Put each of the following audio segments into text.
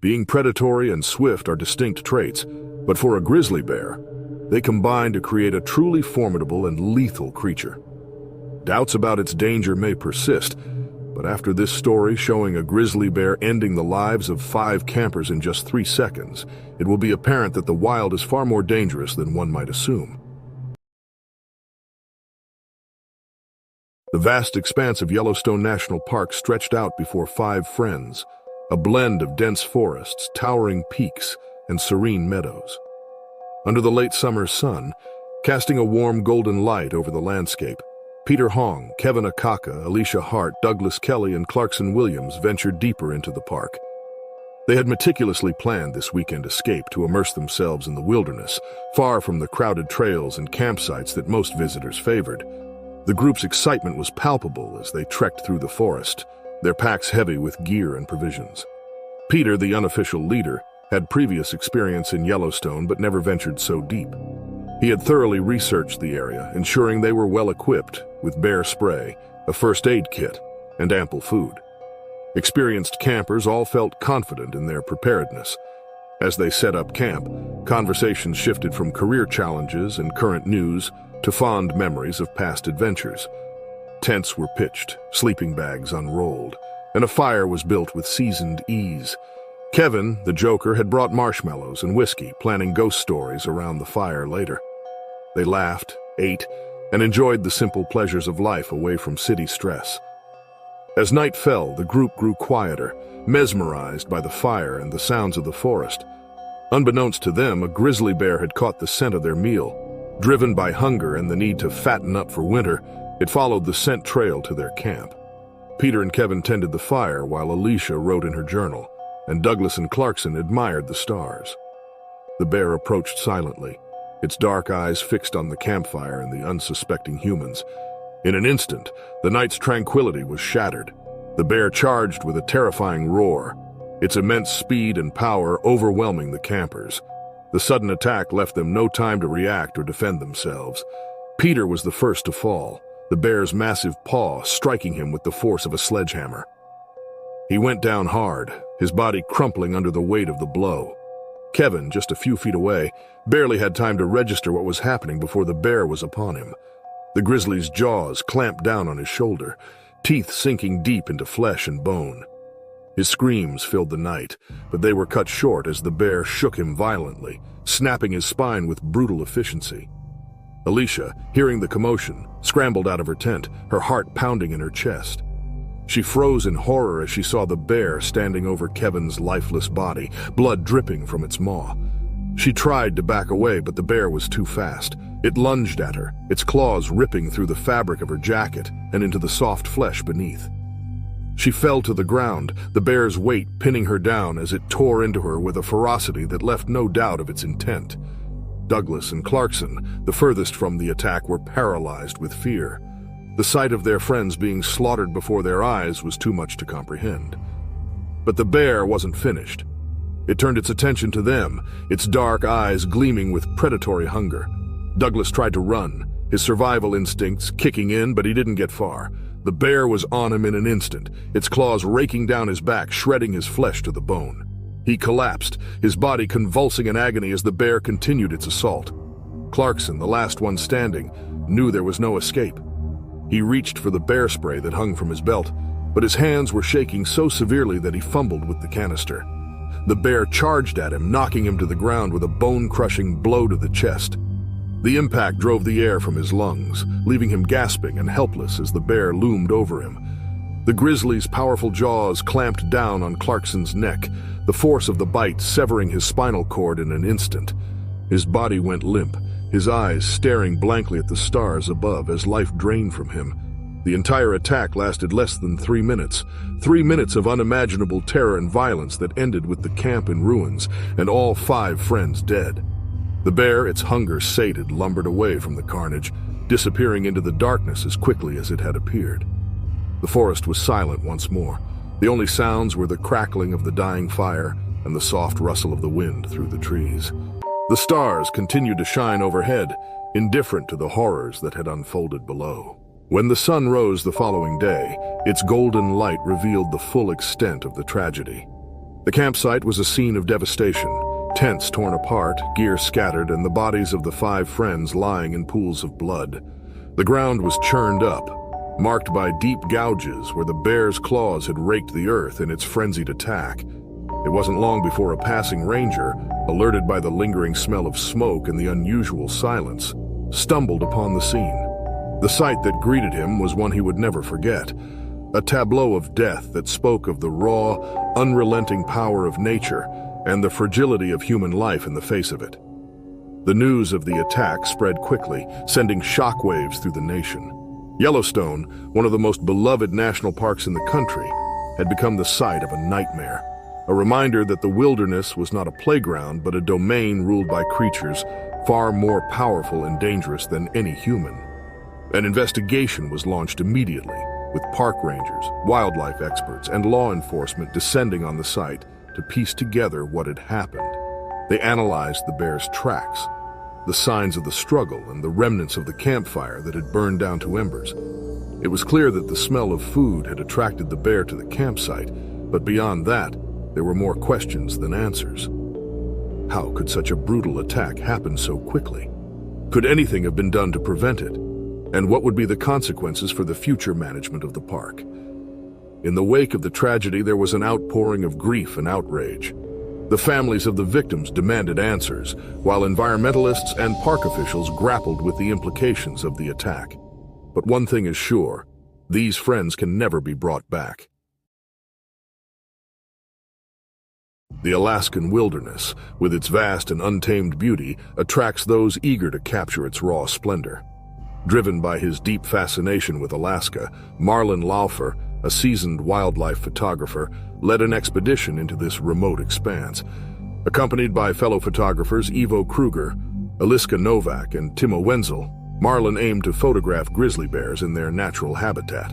Being predatory and swift are distinct traits, but for a grizzly bear, they combine to create a truly formidable and lethal creature. Doubts about its danger may persist, but after this story showing a grizzly bear ending the lives of 5 campers in just 3 seconds, it will be apparent that the wild is far more dangerous than one might assume. The vast expanse of Yellowstone National Park stretched out before 5 friends, a blend of dense forests, towering peaks, and serene meadows. Under the late summer sun, casting a warm golden light over the landscape, Peter Hong, Kevin Akaka, Alicia Hart, Douglas Kelly, and Clarkson Williams ventured deeper into the park. They had meticulously planned this weekend escape to immerse themselves in the wilderness, far from the crowded trails and campsites that most visitors favored. The group's excitement was palpable as they trekked through the forest, their packs heavy with gear and provisions. Peter, the unofficial leader, had previous experience in Yellowstone but never ventured so deep. He had thoroughly researched the area, ensuring they were well equipped with bear spray, a first aid kit, and ample food. Experienced campers all felt confident in their preparedness. As they set up camp, conversations shifted from career challenges and current news to fond memories of past adventures. Tents were pitched, sleeping bags unrolled, and a fire was built with seasoned ease. Kevin, the Joker, had brought marshmallows and whiskey, planning ghost stories around the fire later. They laughed, ate, and enjoyed the simple pleasures of life away from city stress. As night fell, the group grew quieter, mesmerized by the fire and the sounds of the forest. Unbeknownst to them, a grizzly bear had caught the scent of their meal. Driven by hunger and the need to fatten up for winter, it followed the scent trail to their camp. Peter and Kevin tended the fire while Alicia wrote in her journal, and Douglas and Clarkson admired the stars. The bear approached silently, its dark eyes fixed on the campfire and the unsuspecting humans. In an instant, the night's tranquility was shattered. The bear charged with a terrifying roar, its immense speed and power overwhelming the campers. The sudden attack left them no time to react or defend themselves. Peter was the first to fall, the bear's massive paw striking him with the force of a sledgehammer. He went down hard, his body crumpling under the weight of the blow. Kevin, just a few feet away, barely had time to register what was happening before the bear was upon him. The grizzly's jaws clamped down on his shoulder, teeth sinking deep into flesh and bone. His screams filled the night, but they were cut short as the bear shook him violently, snapping his spine with brutal efficiency. Alicia, hearing the commotion, scrambled out of her tent, her heart pounding in her chest. She froze in horror as she saw the bear standing over Kevin's lifeless body, blood dripping from its maw. She tried to back away, but the bear was too fast. It lunged at her, its claws ripping through the fabric of her jacket and into the soft flesh beneath. She fell to the ground, the bear's weight pinning her down as it tore into her with a ferocity that left no doubt of its intent. Douglas and Clarkson, the furthest from the attack, were paralyzed with fear. The sight of their friends being slaughtered before their eyes was too much to comprehend. But the bear wasn't finished. It turned its attention to them, its dark eyes gleaming with predatory hunger. Douglas tried to run, his survival instincts kicking in, but he didn't get far. The bear was on him in an instant, its claws raking down his back, shredding his flesh to the bone. He collapsed, his body convulsing in agony as the bear continued its assault. Clarkson, the last one standing, knew there was no escape. He reached for the bear spray that hung from his belt, but his hands were shaking so severely that he fumbled with the canister. The bear charged at him, knocking him to the ground with a bone-crushing blow to the chest. The impact drove the air from his lungs, leaving him gasping and helpless as the bear loomed over him. The grizzly's powerful jaws clamped down on Clarkson's neck, the force of the bite severing his spinal cord in an instant. His body went limp, his eyes staring blankly at the stars above as life drained from him. The entire attack lasted less than 3 minutes. 3 minutes of unimaginable terror and violence that ended with the camp in ruins and all 5 friends dead. The bear, its hunger sated, lumbered away from the carnage, disappearing into the darkness as quickly as it had appeared. The forest was silent once more. The only sounds were the crackling of the dying fire and the soft rustle of the wind through the trees. The stars continued to shine overhead, indifferent to the horrors that had unfolded below. When the sun rose the following day, its golden light revealed the full extent of the tragedy. The campsite was a scene of devastation. Tents torn apart, gear scattered, and the bodies of the 5 friends lying in pools of blood. The ground was churned up, marked by deep gouges where the bear's claws had raked the earth in its frenzied attack. It wasn't long before a passing ranger, alerted by the lingering smell of smoke and the unusual silence, stumbled upon the scene. The sight that greeted him was one he would never forget, a tableau of death that spoke of the raw, unrelenting power of nature and the fragility of human life in the face of it. The news of the attack spread quickly, sending shockwaves through the nation. Yellowstone, one of the most beloved national parks in the country, had become the site of a nightmare, a reminder that the wilderness was not a playground but a domain ruled by creatures far more powerful and dangerous than any human. An investigation was launched immediately, with park rangers, wildlife experts, and law enforcement descending on the site to piece together what had happened. They analyzed the bear's tracks, the signs of the struggle, and the remnants of the campfire that had burned down to embers. It was clear that the smell of food had attracted the bear to the campsite, but beyond that, there were more questions than answers. How could such a brutal attack happen so quickly? Could anything have been done to prevent it? And what would be the consequences for the future management of the park? In the wake of the tragedy, there was an outpouring of grief and outrage. The families of the victims demanded answers, while environmentalists and park officials grappled with the implications of the attack. But one thing is sure, these friends can never be brought back. The Alaskan wilderness, with its vast and untamed beauty, attracts those eager to capture its raw splendor. Driven by his deep fascination with Alaska, Marlon Laufer, a seasoned wildlife photographer, led an expedition into this remote expanse. Accompanied by fellow photographers Ivo Kruger, Aliska Novak, and Timo Wenzel, Marlon aimed to photograph grizzly bears in their natural habitat.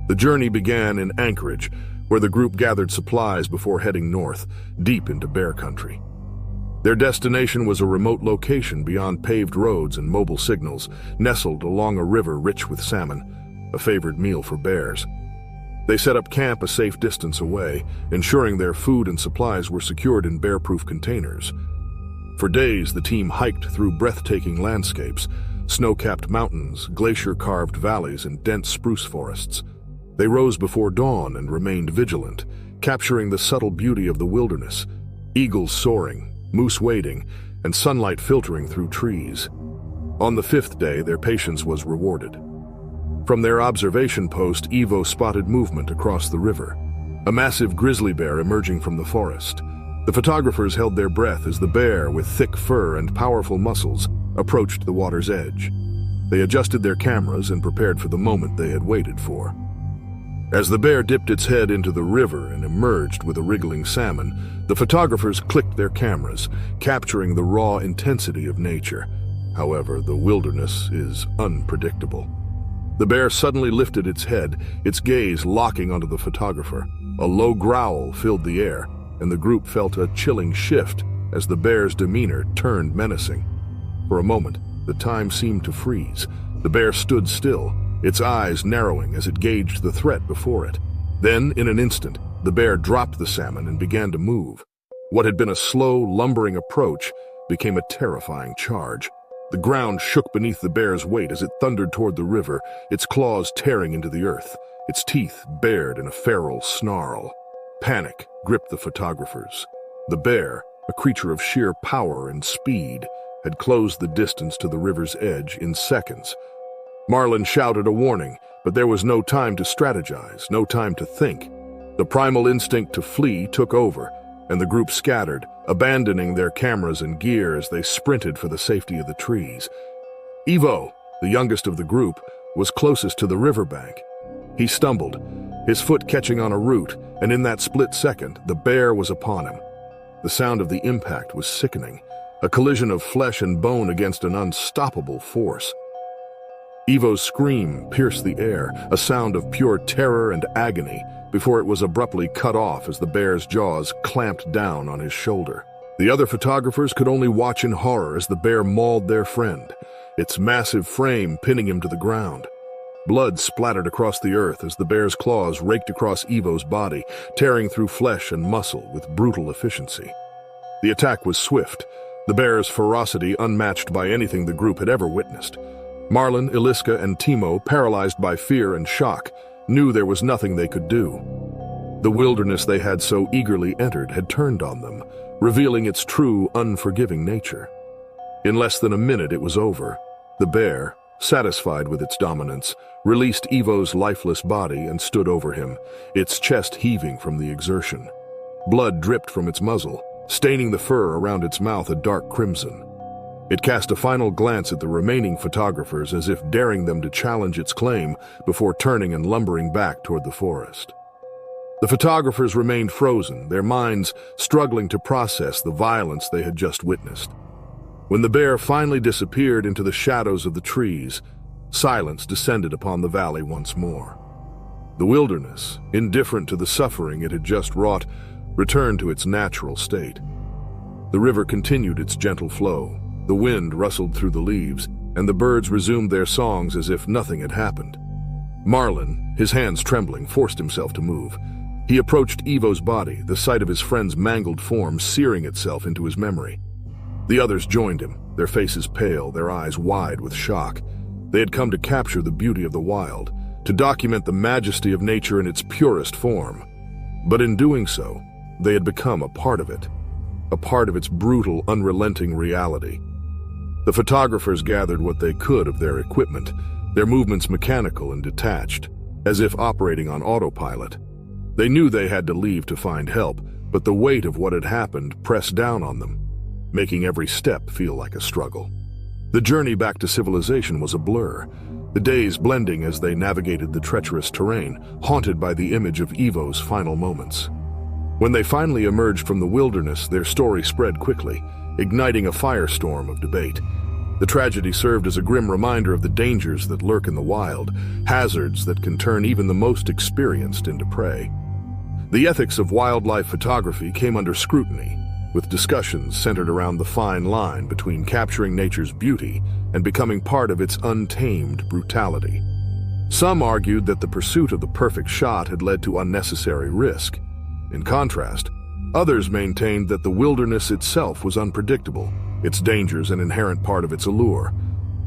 The journey began in Anchorage, where the group gathered supplies before heading north, deep into bear country. Their destination was a remote location beyond paved roads and mobile signals, nestled along a river rich with salmon, a favored meal for bears. They set up camp a safe distance away, ensuring their food and supplies were secured in bear-proof containers. For days, the team hiked through breathtaking landscapes, snow-capped mountains, glacier-carved valleys, and dense spruce forests. They rose before dawn and remained vigilant, capturing the subtle beauty of the wilderness, eagles soaring, moose wading, and sunlight filtering through trees. On the 5th day, their patience was rewarded. From their observation post, Ivo spotted movement across the river, a massive grizzly bear emerging from the forest. The photographers held their breath as the bear, with thick fur and powerful muscles, approached the water's edge. They adjusted their cameras and prepared for the moment they had waited for. As the bear dipped its head into the river and emerged with a wriggling salmon, the photographers clicked their cameras, capturing the raw intensity of nature. However, the wilderness is unpredictable. The bear suddenly lifted its head, its gaze locking onto the photographer. A low growl filled the air, and the group felt a chilling shift as the bear's demeanor turned menacing. For a moment, the time seemed to freeze. The bear stood still, its eyes narrowing as it gauged the threat before it. Then, in an instant, the bear dropped the salmon and began to move. What had been a slow, lumbering approach became a terrifying charge. The ground shook beneath the bear's weight as it thundered toward the river, its claws tearing into the earth, its teeth bared in a feral snarl. Panic gripped the photographers. The bear, a creature of sheer power and speed, had closed the distance to the river's edge in seconds. Marlon shouted a warning, but there was no time to strategize, no time to think. The primal instinct to flee took over, and the group scattered, abandoning their cameras and gear as they sprinted for the safety of the trees. Ivo, the youngest of the group, was closest to the riverbank. He stumbled, his foot catching on a root, and in that split second, the bear was upon him. The sound of the impact was sickening, a collision of flesh and bone against an unstoppable force. Ivo's scream pierced the air, a sound of pure terror and agony, before it was abruptly cut off as the bear's jaws clamped down on his shoulder. The other photographers could only watch in horror as the bear mauled their friend, its massive frame pinning him to the ground. Blood splattered across the earth as the bear's claws raked across Evo's body, tearing through flesh and muscle with brutal efficiency. The attack was swift, the bear's ferocity unmatched by anything the group had ever witnessed. Marlin, Iliska, and Timo, paralyzed by fear and shock, knew there was nothing they could do. The wilderness they had so eagerly entered had turned on them, revealing its true, unforgiving nature. In less than a minute it was over. The bear, satisfied with its dominance, released Evo's lifeless body and stood over him, its chest heaving from the exertion. Blood dripped from its muzzle, staining the fur around its mouth a dark crimson. It cast a final glance at the remaining photographers as if daring them to challenge its claim before turning and lumbering back toward the forest. The photographers remained frozen, their minds struggling to process the violence they had just witnessed. When the bear finally disappeared into the shadows of the trees, silence descended upon the valley once more. The wilderness, indifferent to the suffering it had just wrought, returned to its natural state. The river continued its gentle flow, the wind rustled through the leaves, and the birds resumed their songs as if nothing had happened. Marlin, his hands trembling, forced himself to move. He approached Evo's body, the sight of his friend's mangled form searing itself into his memory. The others joined him, their faces pale, their eyes wide with shock. They had come to capture the beauty of the wild, to document the majesty of nature in its purest form. But in doing so, they had become a part of it, a part of its brutal, unrelenting reality. The photographers gathered what they could of their equipment, their movements mechanical and detached, as if operating on autopilot. They knew they had to leave to find help, but the weight of what had happened pressed down on them, making every step feel like a struggle. The journey back to civilization was a blur, the days blending as they navigated the treacherous terrain, haunted by the image of Evo's final moments. When they finally emerged from the wilderness, their story spread quickly, igniting a firestorm of debate. The tragedy served as a grim reminder of the dangers that lurk in the wild, hazards that can turn even the most experienced into prey. The ethics of wildlife photography came under scrutiny, with discussions centered around the fine line between capturing nature's beauty and becoming part of its untamed brutality. Some argued that the pursuit of the perfect shot had led to unnecessary risk. In contrast, others maintained that the wilderness itself was unpredictable, its dangers an inherent part of its allure.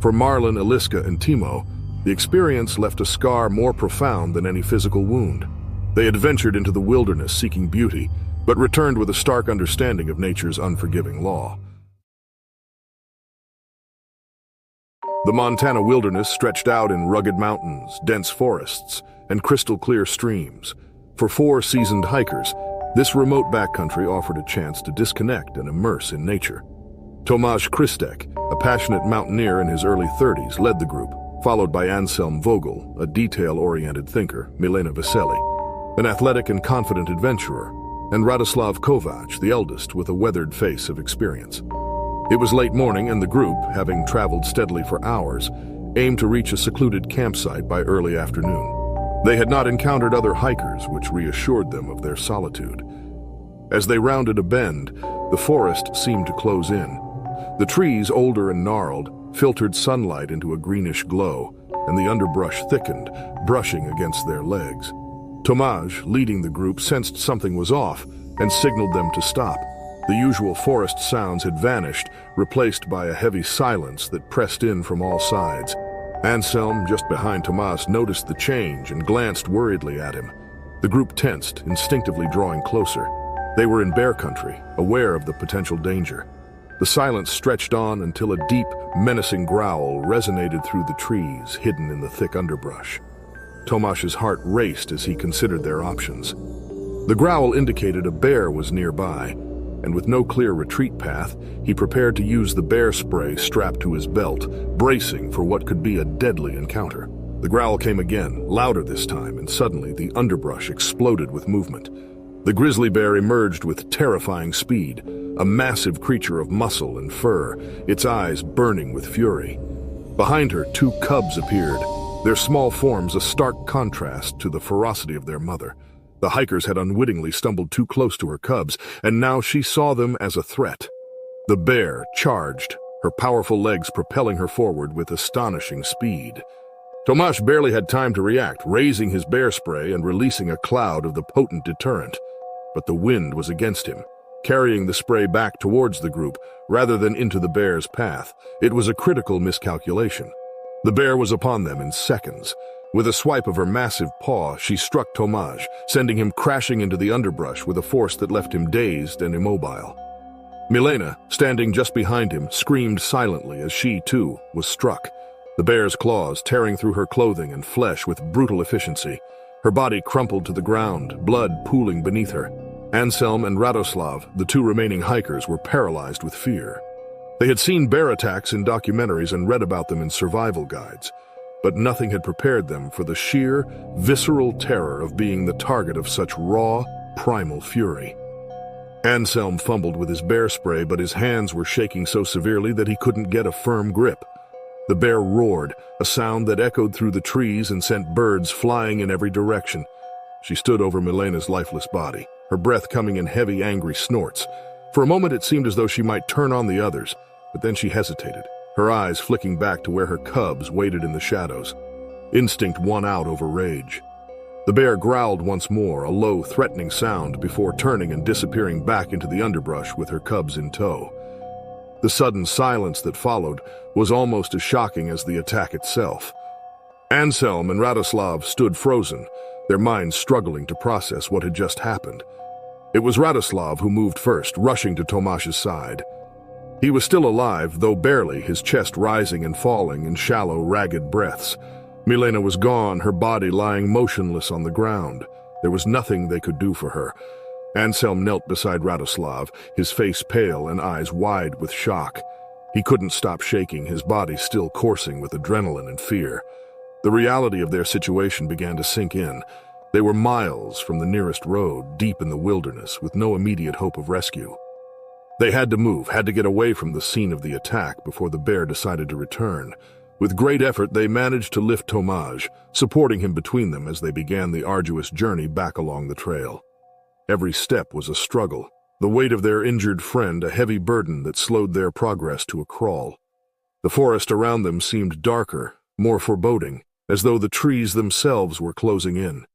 For Marlin, Iliska, and Timo, the experience left a scar more profound than any physical wound. They had ventured into the wilderness seeking beauty, but returned with a stark understanding of nature's unforgiving law. The Montana wilderness stretched out in rugged mountains, dense forests, and crystal-clear streams. For 4 seasoned hikers, this remote backcountry offered a chance to disconnect and immerse in nature. Tomasz Kristek, a passionate mountaineer in his early 30s, led the group, followed by Anselm Vogel, a detail-oriented thinker, Milena Veseli, an athletic and confident adventurer, and Radoslav Kovac, the eldest, with a weathered face of experience. It was late morning, and the group, having traveled steadily for hours, aimed to reach a secluded campsite by early afternoon. They had not encountered other hikers, which reassured them of their solitude. As they rounded a bend, the forest seemed to close in. The trees, older and gnarled, filtered sunlight into a greenish glow, and the underbrush thickened, brushing against their legs. Tomasz, leading the group, sensed something was off and signaled them to stop. The usual forest sounds had vanished, replaced by a heavy silence that pressed in from all sides. Anselm, just behind Tomasz, noticed the change and glanced worriedly at him. The group tensed, instinctively drawing closer. They were in bear country, aware of the potential danger. The silence stretched on until a deep, menacing growl resonated through the trees, hidden in the thick underbrush. Tomasz's heart raced as he considered their options. The growl indicated a bear was nearby, and with no clear retreat path, he prepared to use the bear spray strapped to his belt, bracing for what could be a deadly encounter. The growl came again, louder this time, and suddenly the underbrush exploded with movement. The grizzly bear emerged with terrifying speed, a massive creature of muscle and fur, its eyes burning with fury. Behind her, 2 cubs appeared, their small forms a stark contrast to the ferocity of their mother. The hikers had unwittingly stumbled too close to her cubs, and now she saw them as a threat. The bear charged, her powerful legs propelling her forward with astonishing speed. Tomasz barely had time to react, raising his bear spray and releasing a cloud of the potent deterrent. But the wind was against him, carrying the spray back towards the group rather than into the bear's path. It was a critical miscalculation. The bear was upon them in seconds. With a swipe of her massive paw, she struck Tomasz, sending him crashing into the underbrush with a force that left him dazed and immobile. Milena, standing just behind him, screamed silently as she, too, was struck. The bear's claws tearing through her clothing and flesh with brutal efficiency. Her body crumpled to the ground, blood pooling beneath her. Anselm and Radoslav, the two remaining hikers, were paralyzed with fear. They had seen bear attacks in documentaries and read about them in survival guides, but nothing had prepared them for the sheer, visceral terror of being the target of such raw, primal fury. Anselm fumbled with his bear spray, but his hands were shaking so severely that he couldn't get a firm grip. The bear roared, a sound that echoed through the trees and sent birds flying in every direction. She stood over Milena's lifeless body, her breath coming in heavy, angry snorts. For a moment it seemed as though she might turn on the others, but then she hesitated, her eyes flicking back to where her cubs waited in the shadows. Instinct won out over rage. The bear growled once more, a low, threatening sound, before turning and disappearing back into the underbrush with her cubs in tow. The sudden silence that followed was almost as shocking as the attack itself. Anselm and Radoslav stood frozen, their minds struggling to process what had just happened. It was Radoslav who moved first, rushing to Tomasz's side. He was still alive, though barely, his chest rising and falling in shallow, ragged breaths. Milena was gone, her body lying motionless on the ground. There was nothing they could do for her. Anselm knelt beside Radoslav, his face pale and eyes wide with shock. He couldn't stop shaking, his body still coursing with adrenaline and fear. The reality of their situation began to sink in. They were miles from the nearest road, deep in the wilderness, with no immediate hope of rescue. They had to move, had to get away from the scene of the attack before the bear decided to return. With great effort, they managed to lift Tomasz, supporting him between them as they began the arduous journey back along the trail. Every step was a struggle, the weight of their injured friend a heavy burden that slowed their progress to a crawl. The forest around them seemed darker, more foreboding, as though the trees themselves were closing in.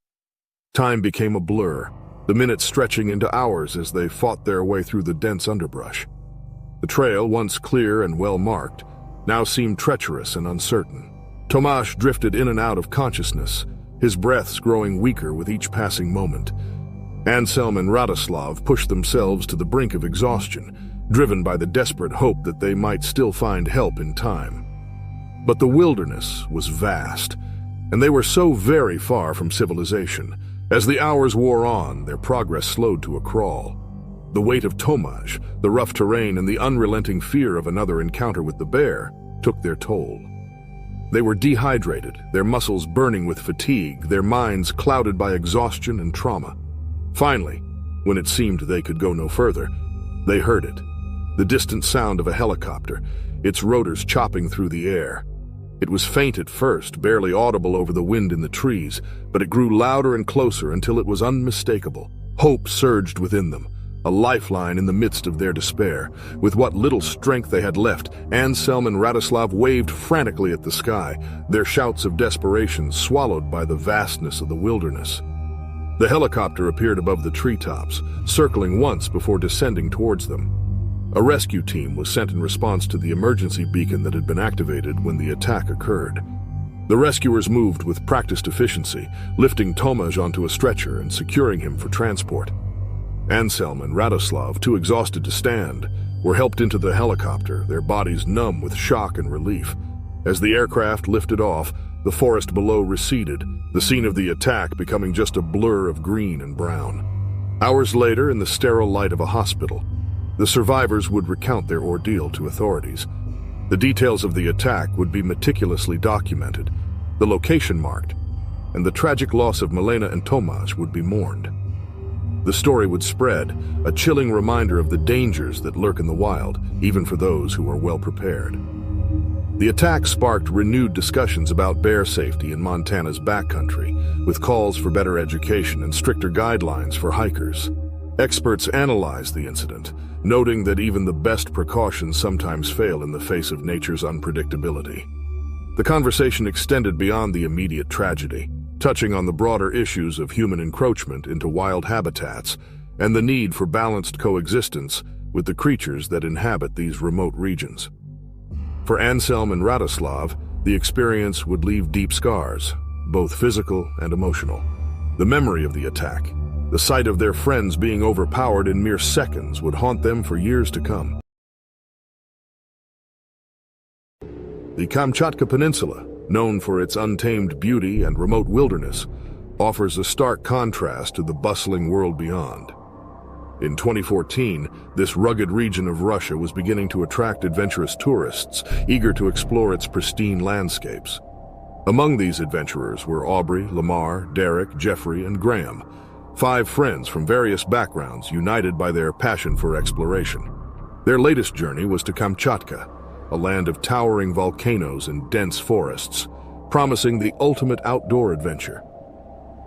Time became a blur, the minutes stretching into hours as they fought their way through the dense underbrush. The trail, once clear and well-marked, now seemed treacherous and uncertain. Tomasz drifted in and out of consciousness, his breaths growing weaker with each passing moment. Anselm and Radoslav pushed themselves to the brink of exhaustion, driven by the desperate hope that they might still find help in time. But the wilderness was vast, and they were so very far from civilization. As the hours wore on, their progress slowed to a crawl. The weight of Tomasz, the rough terrain, and the unrelenting fear of another encounter with the bear took their toll. They were dehydrated, their muscles burning with fatigue, their minds clouded by exhaustion and trauma. Finally, when it seemed they could go no further, they heard it. The distant sound of a helicopter, its rotors chopping through the air. It was faint at first, barely audible over the wind in the trees, but it grew louder and closer until it was unmistakable. Hope surged within them, a lifeline in the midst of their despair. With what little strength they had left, Anselm and Radoslav waved frantically at the sky, their shouts of desperation swallowed by the vastness of the wilderness. The helicopter appeared above the treetops, circling once before descending towards them. A rescue team was sent in response to the emergency beacon that had been activated when the attack occurred. The rescuers moved with practiced efficiency, lifting Tomasz onto a stretcher and securing him for transport. Anselm and Radoslav, too exhausted to stand, were helped into the helicopter, their bodies numb with shock and relief. As the aircraft lifted off, the forest below receded, the scene of the attack becoming just a blur of green and brown. Hours later, in the sterile light of a hospital, the survivors would recount their ordeal to authorities. The details of the attack would be meticulously documented, the location marked, and the tragic loss of Milena and Tomasz would be mourned. The story would spread, a chilling reminder of the dangers that lurk in the wild, even for those who are well prepared. The attack sparked renewed discussions about bear safety in Montana's backcountry, with calls for better education and stricter guidelines for hikers. Experts analyzed the incident, noting that even the best precautions sometimes fail in the face of nature's unpredictability. The conversation extended beyond the immediate tragedy, touching on the broader issues of human encroachment into wild habitats and the need for balanced coexistence with the creatures that inhabit these remote regions. For Anselm and Radoslav, the experience would leave deep scars, both physical and emotional. The memory of the attack, the sight of their friends being overpowered in mere seconds, would haunt them for years to come. The Kamchatka Peninsula, known for its untamed beauty and remote wilderness, offers a stark contrast to the bustling world beyond. In 2014, this rugged region of Russia was beginning to attract adventurous tourists eager to explore its pristine landscapes. Among these adventurers were Aubrey, Lamar, Derek, Jeffrey, and Graham, 5 friends from various backgrounds united by their passion for exploration. Their latest journey was to Kamchatka, a land of towering volcanoes and dense forests, promising the ultimate outdoor adventure.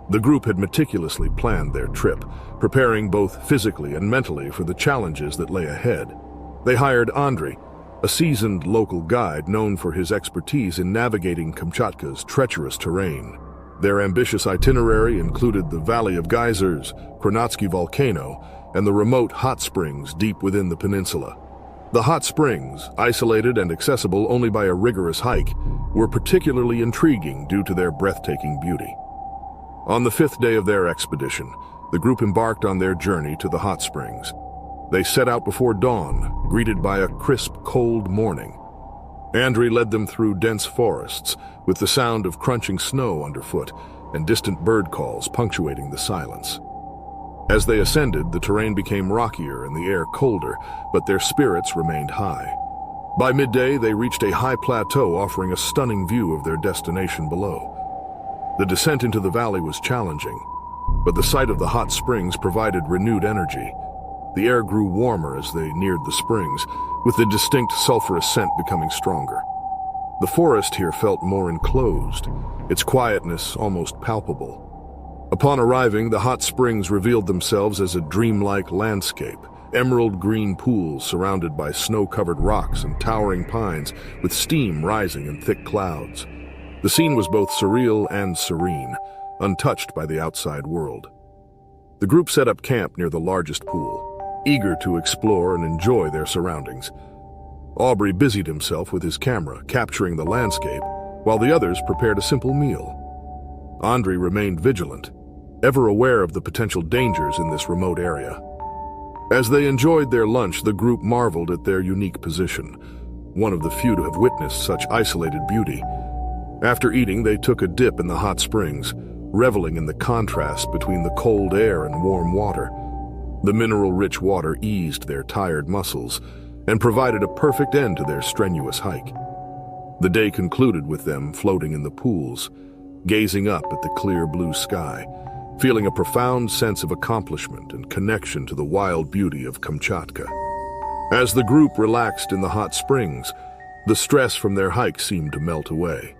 The group had meticulously planned their trip, preparing both physically and mentally for the challenges that lay ahead. They hired Andrei, a seasoned local guide known for his expertise in navigating Kamchatka's treacherous terrain. Their ambitious itinerary included the Valley of Geysers, Kronatsky Volcano, and the remote hot springs deep within the peninsula. The hot springs, isolated and accessible only by a rigorous hike, were particularly intriguing due to their breathtaking beauty. On the 5th day of their expedition, the group embarked on their journey to the hot springs. They set out before dawn, greeted by a crisp, cold morning. Andrei led them through dense forests, with the sound of crunching snow underfoot and distant bird calls punctuating the silence. As they ascended, the terrain became rockier and the air colder, but their spirits remained high. By midday, they reached a high plateau offering a stunning view of their destination below. The descent into the valley was challenging, but the sight of the hot springs provided renewed energy. The air grew warmer as they neared the springs, with the distinct sulfurous scent becoming stronger. The forest here felt more enclosed, its quietness almost palpable. Upon arriving, the hot springs revealed themselves as a dreamlike landscape, emerald green pools surrounded by snow-covered rocks and towering pines, with steam rising in thick clouds. The scene was both surreal and serene, untouched by the outside world. The group set up camp near the largest pool, eager to explore and enjoy their surroundings. Aubrey busied himself with his camera, capturing the landscape, while the others prepared a simple meal. Andrei remained vigilant, ever aware of the potential dangers in this remote area. As they enjoyed their lunch, the group marveled at their unique position, one of the few to have witnessed such isolated beauty. After eating, they took a dip in the hot springs, reveling in the contrast between the cold air and warm water. The mineral-rich water eased their tired muscles and provided a perfect end to their strenuous hike. The day concluded with them floating in the pools, gazing up at the clear blue sky, feeling a profound sense of accomplishment and connection to the wild beauty of Kamchatka. As the group relaxed in the hot springs, the stress from their hike seemed to melt away.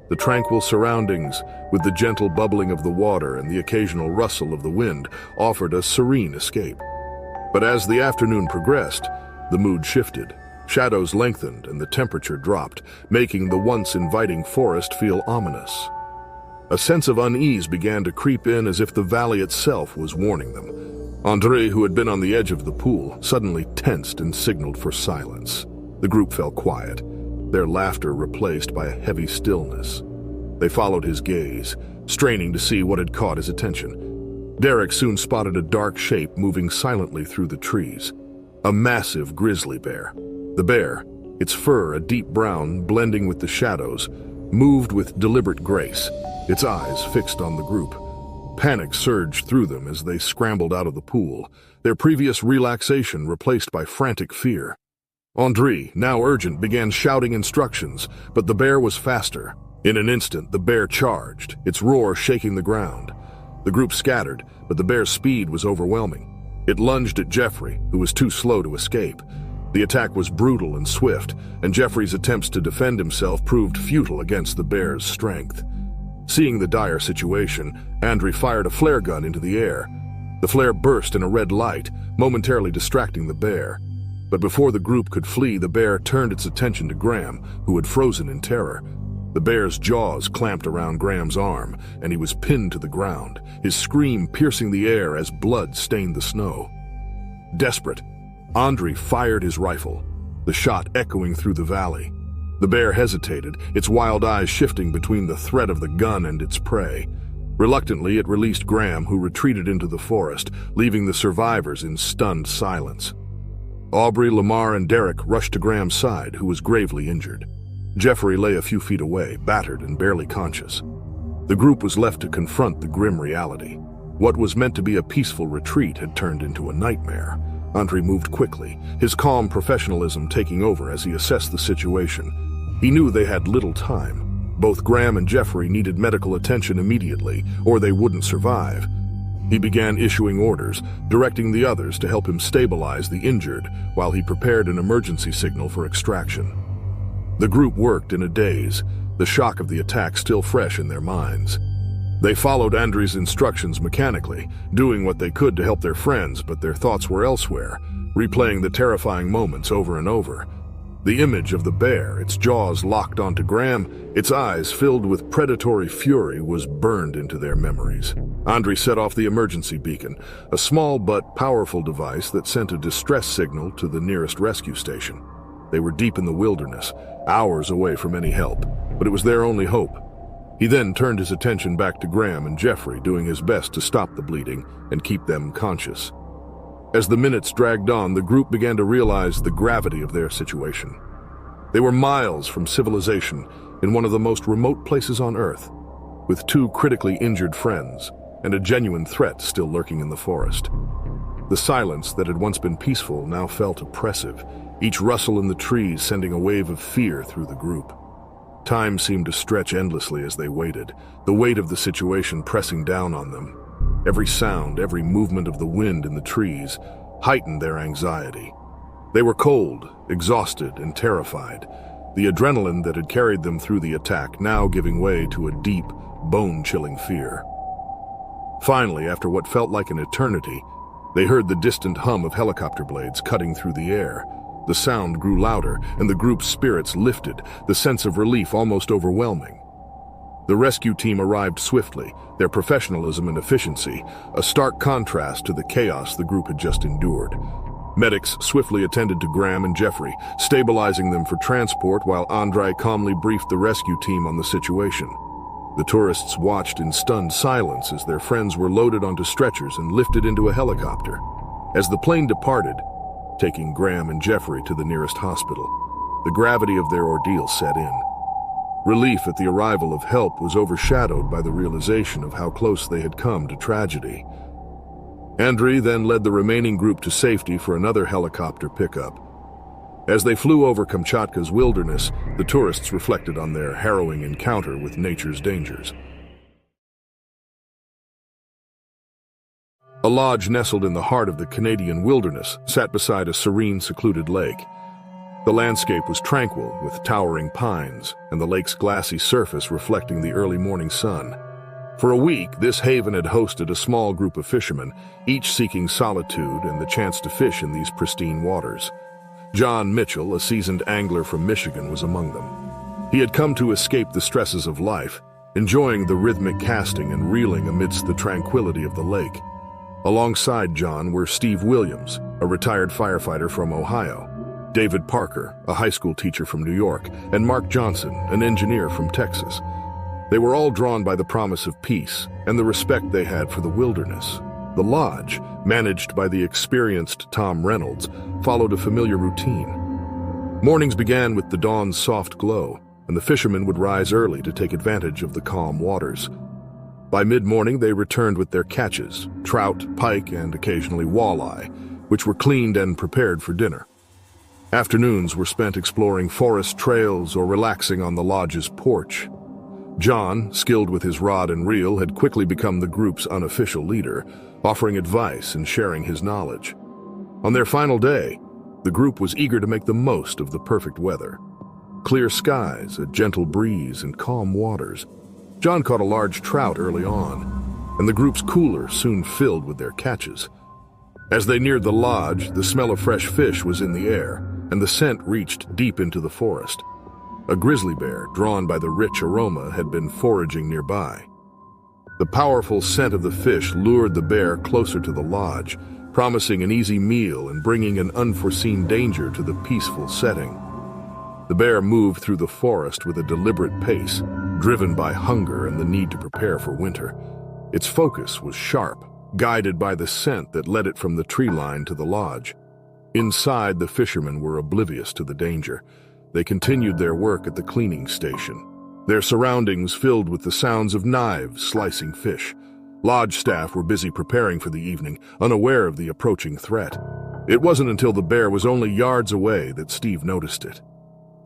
The tranquil surroundings, with the gentle bubbling of the water and the occasional rustle of the wind, offered a serene escape. But as the afternoon progressed, the mood shifted. Shadows lengthened and the temperature dropped, making the once inviting forest feel ominous. A sense of unease began to creep in, as if the valley itself was warning them. Andrei, who had been on the edge of the pool, suddenly tensed and signaled for silence. The group fell quiet, their laughter replaced by a heavy stillness. They followed his gaze, straining to see what had caught his attention. Derek soon spotted a dark shape moving silently through the trees. A massive grizzly bear. The bear, its fur a deep brown blending with the shadows, moved with deliberate grace, its eyes fixed on the group. Panic surged through them as they scrambled out of the pool, their previous relaxation replaced by frantic fear. Andrei, now urgent, began shouting instructions, but the bear was faster. In an instant, the bear charged, its roar shaking the ground. The group scattered, but the bear's speed was overwhelming. It lunged at Jeffrey, who was too slow to escape. The attack was brutal and swift, and Jeffrey's attempts to defend himself proved futile against the bear's strength. Seeing the dire situation, Andrei fired a flare gun into the air. The flare burst in a red light, momentarily distracting the bear. But before the group could flee, the bear turned its attention to Graham, who had frozen in terror. The bear's jaws clamped around Graham's arm, and he was pinned to the ground, his scream piercing the air as blood stained the snow. Desperate, Andre fired his rifle, the shot echoing through the valley. The bear hesitated, its wild eyes shifting between the threat of the gun and its prey. Reluctantly, it released Graham, who retreated into the forest, leaving the survivors in stunned silence. Aubrey, Lamar, and Derek rushed to Graham's side, who was gravely injured. Jeffrey lay a few feet away, battered and barely conscious. The group was left to confront the grim reality. What was meant to be a peaceful retreat had turned into a nightmare. Andre moved quickly, his calm professionalism taking over as he assessed the situation. He knew they had little time. Both Graham and Jeffrey needed medical attention immediately, or they wouldn't survive. He began issuing orders, directing the others to help him stabilize the injured while he prepared an emergency signal for extraction. The group worked in a daze, the shock of the attack still fresh in their minds. They followed Andre's instructions mechanically, doing what they could to help their friends, but their thoughts were elsewhere, replaying the terrifying moments over and over. The image of the bear, its jaws locked onto Graham, its eyes filled with predatory fury, was burned into their memories. Andre set off the emergency beacon, a small but powerful device that sent a distress signal to the nearest rescue station. They were deep in the wilderness, hours away from any help, but it was their only hope. He then turned his attention back to Graham and Jeffrey, doing his best to stop the bleeding and keep them conscious. As the minutes dragged on, the group began to realize the gravity of their situation. They were miles from civilization in one of the most remote places on Earth, with two critically injured friends and a genuine threat still lurking in the forest. The silence that had once been peaceful now felt oppressive, each rustle in the trees sending a wave of fear through the group. Time seemed to stretch endlessly as they waited, the weight of the situation pressing down on them. Every sound, every movement of the wind in the trees heightened their anxiety. They were cold, exhausted, and terrified, the adrenaline that had carried them through the attack now giving way to a deep, bone-chilling fear. Finally, after what felt like an eternity, they heard the distant hum of helicopter blades cutting through the air. The sound grew louder, and the group's spirits lifted, the sense of relief almost overwhelming. The rescue team arrived swiftly, their professionalism and efficiency, a stark contrast to the chaos the group had just endured. Medics swiftly attended to Graham and Jeffrey, stabilizing them for transport while Andre calmly briefed the rescue team on the situation. The tourists watched in stunned silence as their friends were loaded onto stretchers and lifted into a helicopter. As the plane departed, taking Graham and Jeffrey to the nearest hospital, the gravity of their ordeal set in. Relief at the arrival of help was overshadowed by the realization of how close they had come to tragedy. Andre then led the remaining group to safety for another helicopter pickup. As they flew over Kamchatka's wilderness, the tourists reflected on their harrowing encounter with nature's dangers. A lodge nestled in the heart of the Canadian wilderness sat beside a serene, secluded lake. The landscape was tranquil, with towering pines and the lake's glassy surface reflecting the early morning sun. For a week, this haven had hosted a small group of fishermen, each seeking solitude and the chance to fish in these pristine waters. John Mitchell, a seasoned angler from Michigan, was among them. He had come to escape the stresses of life, enjoying the rhythmic casting and reeling amidst the tranquility of the lake. Alongside John were Steve Williams, a retired firefighter from Ohio, David Parker, a high school teacher from New York, and Mark Johnson, an engineer from Texas. They were all drawn by the promise of peace and the respect they had for the wilderness. The lodge, managed by the experienced Tom Reynolds, followed a familiar routine. Mornings began with the dawn's soft glow, and the fishermen would rise early to take advantage of the calm waters. By mid-morning, they returned with their catches, trout, pike, and occasionally walleye, which were cleaned and prepared for dinner. Afternoons were spent exploring forest trails or relaxing on the lodge's porch. John, skilled with his rod and reel, had quickly become the group's unofficial leader, offering advice and sharing his knowledge. On their final day, the group was eager to make the most of the perfect weather. Clear skies, a gentle breeze, and calm waters. John caught a large trout early on, and the group's cooler soon filled with their catches. As they neared the lodge, the smell of fresh fish was in the air, and the scent reached deep into the forest. A grizzly bear, drawn by the rich aroma, had been foraging nearby. The powerful scent of the fish lured the bear closer to the lodge, promising an easy meal and bringing an unforeseen danger to the peaceful setting. The bear moved through the forest with a deliberate pace, driven by hunger and the need to prepare for winter. Its focus was sharp, guided by the scent that led it from the tree line to the lodge. Inside, the fishermen were oblivious to the danger. They continued their work at the cleaning station, their surroundings filled with the sounds of knives slicing fish. Lodge staff were busy preparing for the evening, unaware of the approaching threat. It wasn't until the bear was only yards away that Steve noticed it.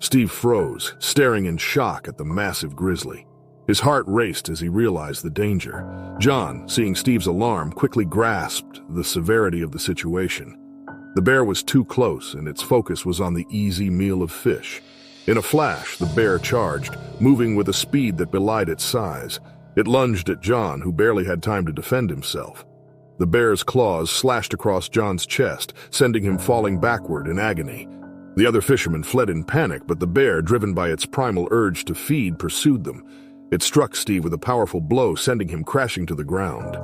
Steve froze, staring in shock at the massive grizzly. His heart raced as he realized the danger. John, seeing Steve's alarm, quickly grasped the severity of the situation. The bear was too close, and its focus was on the easy meal of fish. In a flash, the bear charged, moving with a speed that belied its size. It lunged at John, who barely had time to defend himself. The bear's claws slashed across John's chest, sending him falling backward in agony. The other fishermen fled in panic, but the bear, driven by its primal urge to feed, pursued them. It struck Steve with a powerful blow, sending him crashing to the ground.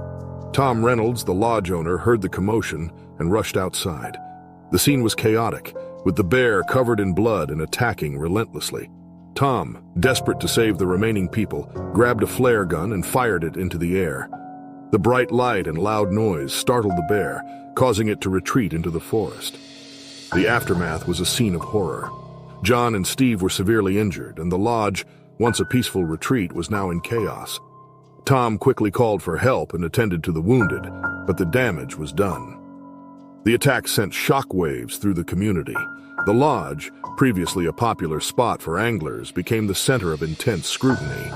Tom Reynolds, the lodge owner, heard the commotion and rushed outside. The scene was chaotic, with the bear covered in blood and attacking relentlessly. Tom, desperate to save the remaining people, grabbed a flare gun and fired it into the air. The bright light and loud noise startled the bear, causing it to retreat into the forest. The aftermath was a scene of horror. John and Steve were severely injured, and the lodge, once a peaceful retreat, was now in chaos. Tom quickly called for help and attended to the wounded, but the damage was done. The attack sent shockwaves through the community. The lodge, previously a popular spot for anglers, became the center of intense scrutiny.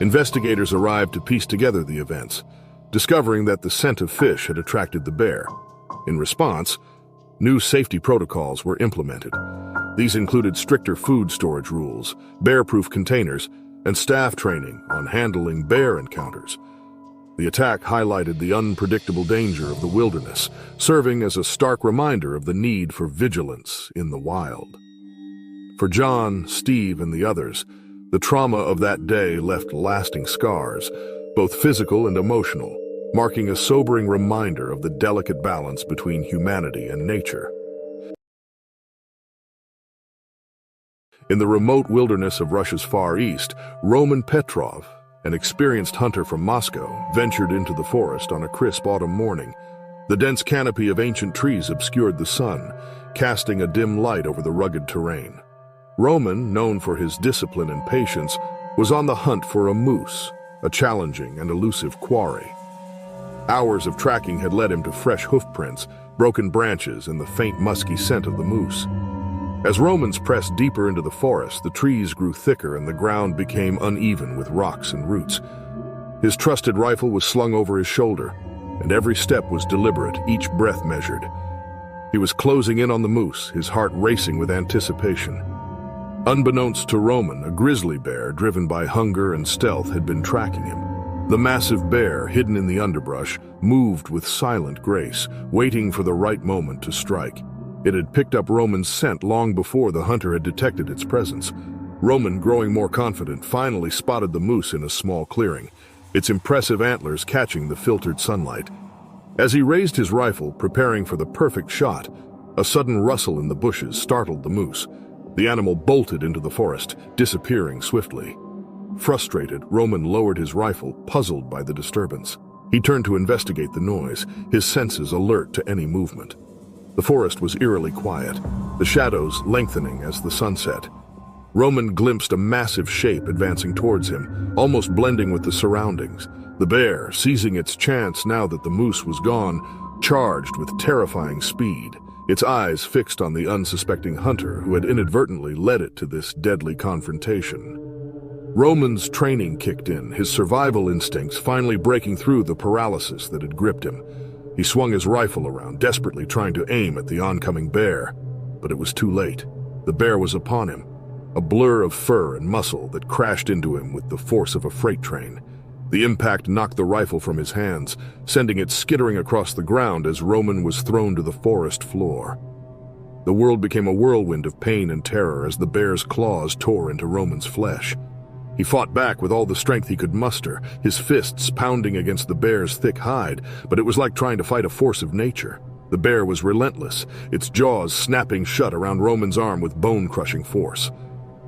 Investigators arrived to piece together the events, discovering that the scent of fish had attracted the bear. In response, new safety protocols were implemented. These included stricter food storage rules, bear-proof containers, and staff training on handling bear encounters. The attack highlighted the unpredictable danger of the wilderness, serving as a stark reminder of the need for vigilance in the wild. For John, Steve, and the others, the trauma of that day left lasting scars, both physical and emotional, marking a sobering reminder of the delicate balance between humanity and nature. In the remote wilderness of Russia's Far East, Roman Petrov, an experienced hunter from Moscow, ventured into the forest on a crisp autumn morning. The dense canopy of ancient trees obscured the sun, casting a dim light over the rugged terrain. Roman, known for his discipline and patience, was on the hunt for a moose, a challenging and elusive quarry. Hours of tracking had led him to fresh hoofprints, broken branches, and the faint musky scent of the moose. As Romans pressed deeper into the forest, the trees grew thicker and the ground became uneven with rocks and roots. His trusted rifle was slung over his shoulder, and every step was deliberate, each breath measured. He was closing in on the moose, his heart racing with anticipation. Unbeknownst to Roman, a grizzly bear, driven by hunger and stealth, had been tracking him. The massive bear, hidden in the underbrush, moved with silent grace, waiting for the right moment to strike. It had picked up Roman's scent long before the hunter had detected its presence. Roman, growing more confident, finally spotted the moose in a small clearing, its impressive antlers catching the filtered sunlight. As he raised his rifle, preparing for the perfect shot, a sudden rustle in the bushes startled the moose. The animal bolted into the forest, disappearing swiftly. Frustrated, Roman lowered his rifle, puzzled by the disturbance. He turned to investigate the noise, his senses alert to any movement. The forest was eerily quiet, the shadows lengthening as the sun set. Roman glimpsed a massive shape advancing towards him, almost blending with the surroundings. The bear, seizing its chance now that the moose was gone, charged with terrifying speed, its eyes fixed on the unsuspecting hunter who had inadvertently led it to this deadly confrontation. Roman's training kicked in, his survival instincts finally breaking through the paralysis that had gripped him. He swung his rifle around, desperately trying to aim at the oncoming bear, but it was too late. The bear was upon him, a blur of fur and muscle that crashed into him with the force of a freight train. The impact knocked the rifle from his hands, sending it skittering across the ground as Roman was thrown to the forest floor. The world became a whirlwind of pain and terror as the bear's claws tore into Roman's flesh. He fought back with all the strength he could muster, his fists pounding against the bear's thick hide, but it was like trying to fight a force of nature. The bear was relentless, its jaws snapping shut around Roman's arm with bone-crushing force.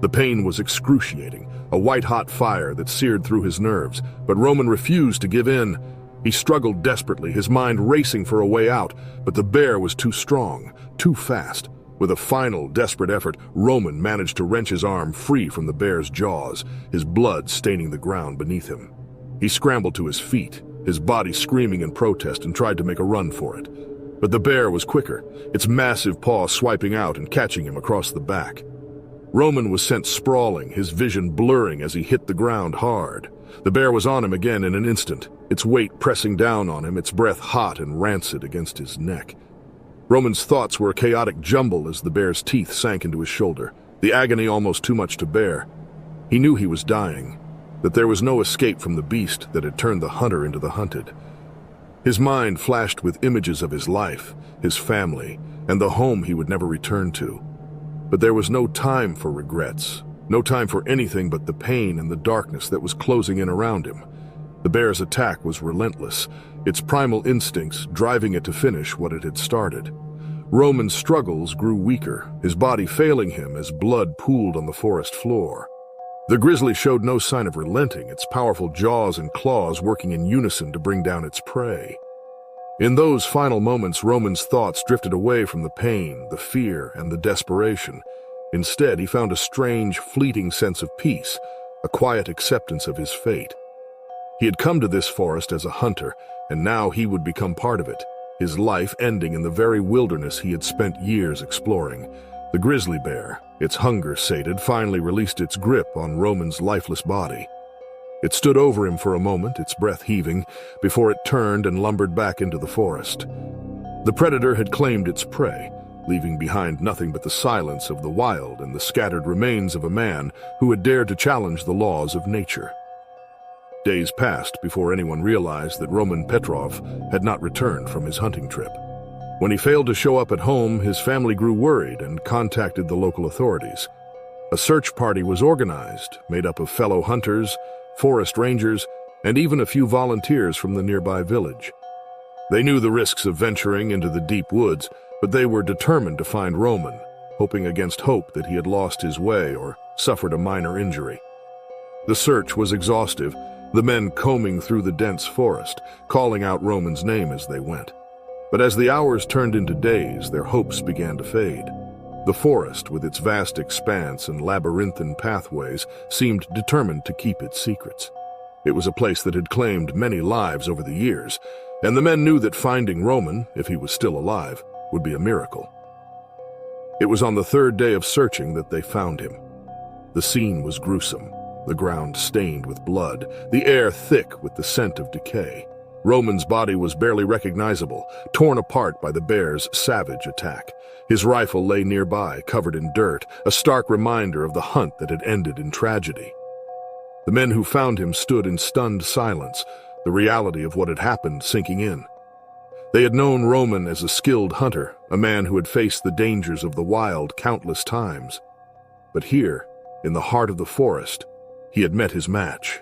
The pain was excruciating, a white-hot fire that seared through his nerves, but Roman refused to give in. He struggled desperately, his mind racing for a way out, but the bear was too strong, too fast. With a final, desperate effort, Roman managed to wrench his arm free from the bear's jaws, his blood staining the ground beneath him. He scrambled to his feet, his body screaming in protest, and tried to make a run for it. But the bear was quicker, its massive paw swiping out and catching him across the back. Roman was sent sprawling, his vision blurring as he hit the ground hard. The bear was on him again in an instant, its weight pressing down on him, its breath hot and rancid against his neck. Roman's thoughts were a chaotic jumble as the bear's teeth sank into his shoulder, the agony almost too much to bear. He knew he was dying, that there was no escape from the beast that had turned the hunter into the hunted. His mind flashed with images of his life, his family, and the home he would never return to. But there was no time for regrets, no time for anything but the pain and the darkness that was closing in around him. The bear's attack was relentless, its primal instincts driving it to finish what it had started. Roman's struggles grew weaker, his body failing him as blood pooled on the forest floor. The grizzly showed no sign of relenting, its powerful jaws and claws working in unison to bring down its prey. In those final moments, Roman's thoughts drifted away from the pain, the fear, and the desperation. Instead, he found a strange, fleeting sense of peace, a quiet acceptance of his fate. He had come to this forest as a hunter, and now he would become part of it, his life ending in the very wilderness he had spent years exploring. The grizzly bear, its hunger sated, finally released its grip on Roman's lifeless body. It stood over him for a moment, its breath heaving, before it turned and lumbered back into the forest. The predator had claimed its prey, leaving behind nothing but the silence of the wild and the scattered remains of a man who had dared to challenge the laws of nature. Days passed before anyone realized that Roman Petrov had not returned from his hunting trip. When he failed to show up at home, his family grew worried and contacted the local authorities. A search party was organized, made up of fellow hunters, forest rangers, and even a few volunteers from the nearby village. They knew the risks of venturing into the deep woods, but they were determined to find Roman, hoping against hope that he had lost his way or suffered a minor injury. The search was exhaustive, the men combing through the dense forest, calling out Roman's name as they went. But as the hours turned into days, their hopes began to fade. The forest, with its vast expanse and labyrinthine pathways, seemed determined to keep its secrets. It was a place that had claimed many lives over the years, and the men knew that finding Roman, if he was still alive, would be a miracle. It was on the third day of searching that they found him. The scene was gruesome, the ground stained with blood, the air thick with the scent of decay. Roman's body was barely recognizable, torn apart by the bear's savage attack. His rifle lay nearby, covered in dirt, a stark reminder of the hunt that had ended in tragedy. The men who found him stood in stunned silence, the reality of what had happened sinking in. They had known Roman as a skilled hunter, a man who had faced the dangers of the wild countless times. But here, in the heart of the forest, he had met his match.